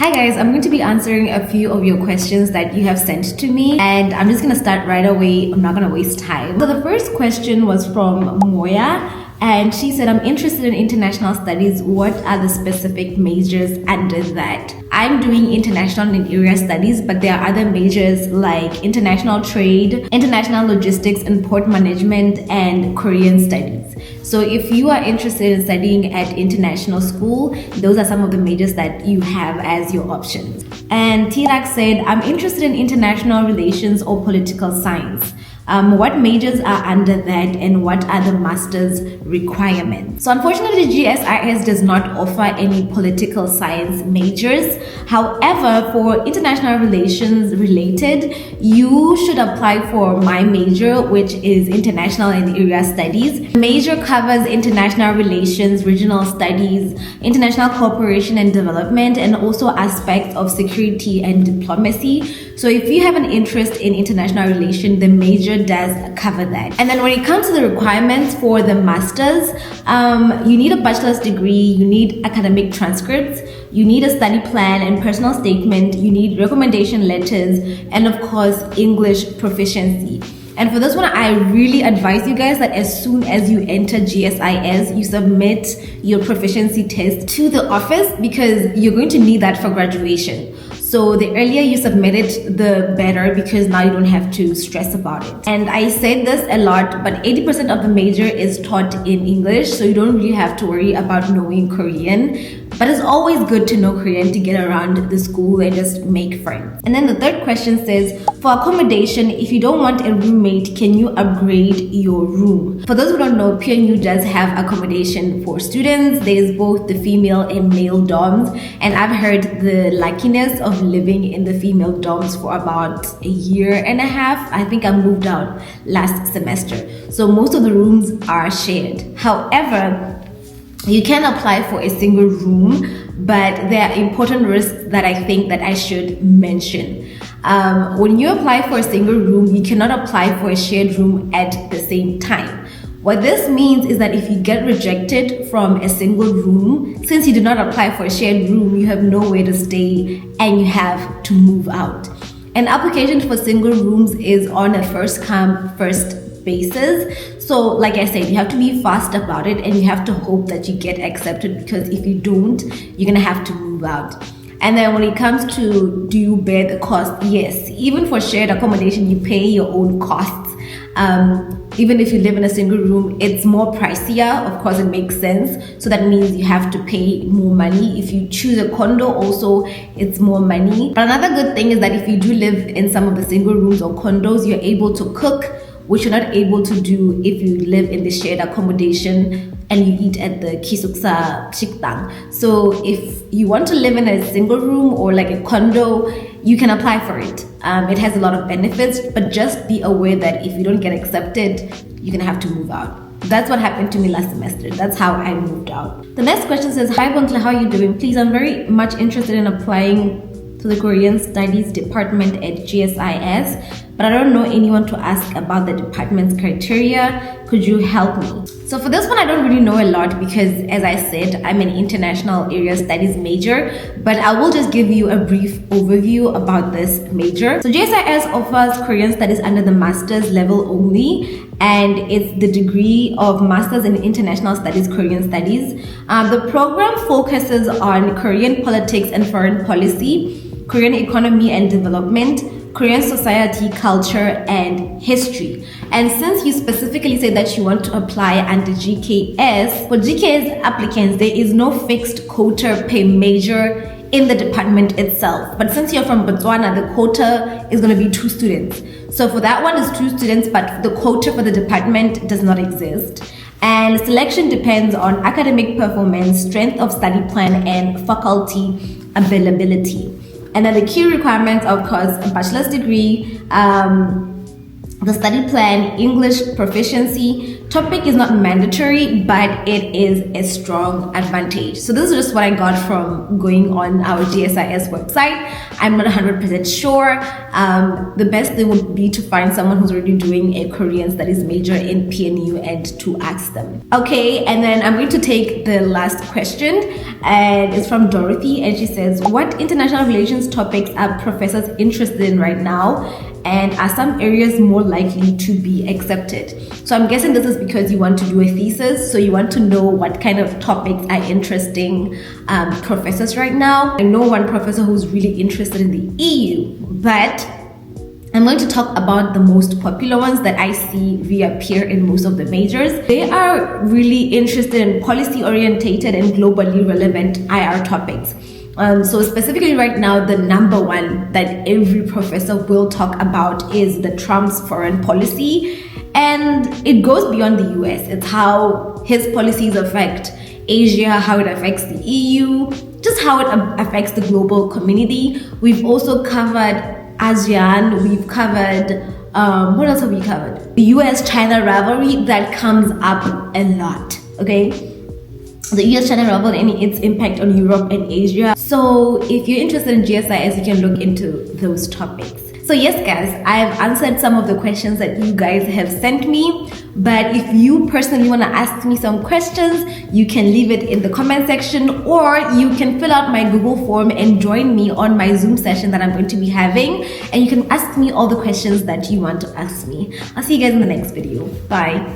Hi guys, I'm going to be answering a few of your questions that you have sent to me, and I'm just going to start right away. I'm not going to waste time. So the first question was from Moya, and she said, I'm interested in international studies. What are the specific majors under that? I'm doing international and area studies, but there are other majors like international trade, international logistics and port management, and Korean studies. So if you are interested in studying at international school, those are some of the majors that you have as your options. And Tirak said, I'm interested in international relations or political science. What majors are under that, and what are the master's requirements? So unfortunately, GSIS does not offer any political science majors. However, for international relations related, you should apply for my major, which is international and area studies. The major covers international relations, regional studies, international cooperation and development, and also aspects of security and diplomacy. So if you have an interest in international relations, the major does cover that. And then when it comes to the requirements for the masters, you need a bachelor's degree, you need academic transcripts, you need a study plan and personal statement, you need recommendation letters, and of course English proficiency. And for this one, I really advise you guys that as soon as you enter GSIS, you submit your proficiency test to the office, because you're going to need that for graduation. So the earlier you submit it, the better, because now you don't have to stress about it. And I said this a lot, but 80% of the major is taught in English, so you don't really have to worry about knowing Korean. But it's always good to know Korean to get around the school and just make friends. And then the third question says, for accommodation, if you don't want a roommate, can you upgrade your room? For those who don't know, PNU does have accommodation for students. There's both the female and male dorms. And I've heard the luckiness of living in the female dorms for about a year and a half. I think I moved out last semester. So most of the rooms are shared. However, you can apply for a single room, but there are important risks that I think that I should mention. When you apply for a single room, you cannot apply for a shared room at the same time. What this means is that if you get rejected from a single room, since you did not apply for a shared room, you have nowhere to stay and you have to move out. An application for single rooms is on a first come, first basis. So like I said, you have to be fast about it and you have to hope that you get accepted, because if you don't, you're gonna have to move out. And then when it comes to do you bear the cost, yes, even for shared accommodation, you pay your own costs. Even if you live in a single room, it's more pricier. Of course, it makes sense. So that means you have to pay more money. If you choose a condo also, it's more money. But another good thing is that if you do live in some of the single rooms or condos, you're able to cook, which you're not able to do if you live in the shared accommodation and you eat at the Kisuksa Shiktang. So if you want to live in a single room or like a condo, you can apply for it. It has a lot of benefits, but just be aware that if you don't get accepted, you're gonna have to move out. That's what happened to me last semester. That's how I moved out. The next question says, hi Bonkla, how are you doing? Please, I'm very much interested in applying to the Korean Studies department at GSIS, but I don't know anyone to ask about the department's criteria. Could you help me? So for this one, I don't really know a lot because, as I said, I'm an international area studies major, but I will just give you a brief overview about this major. So GSIS offers Korean studies under the master's level only, and it's the degree of Masters in International Studies, Korean Studies. The program focuses on Korean politics and foreign policy, Korean economy and development, Korean society, culture, and history. And since you specifically say that you want to apply under GKS, for GKS applicants, there is no fixed quota per major in the department itself. But since you're from Botswana, the quota is going to be 2 students. So for that one is 2 students, but the quota for the department does not exist. And selection depends on academic performance, strength of study plan, and faculty availability. And then the key requirements, of course, a bachelor's degree, the study plan, English proficiency, topic is not mandatory, but it is a strong advantage. So this is just what I got from going on our GSIS website. I'm not 100% sure. The best thing would be to find someone who's already doing a Korean studies major in PNU and to ask them. Okay, and then I'm going to take the last question, and it's from Dorothy, and she says, what international relations topics are professors interested in right now, and are some areas more likely to be accepted? So I'm guessing this is because you want to do a thesis, so you want to know what kind of topics are interesting professors right now. I know one professor who's really interested in the EU, but I'm going to talk about the most popular ones that I see reappear in most of the majors. They are really interested in policy-orientated and globally relevant IR topics. So specifically right now, the number one that every professor will talk about is the Trump's foreign policy. And it goes beyond the US. It's how his policies affect Asia, how it affects the EU, just how it affects the global community. We've also covered ASEAN, we've covered, what else have we covered? The US-China rivalry that comes up a lot, okay? The US-China rivalry and its impact on Europe and Asia. So if you're interested in GSIS, you can look into those topics. So yes, guys, I've answered some of the questions that you guys have sent me. But if you personally want to ask me some questions, you can leave it in the comment section, or you can fill out my Google form and join me on my Zoom session that I'm going to be having. And you can ask me all the questions that you want to ask me. I'll see you guys in the next video. Bye.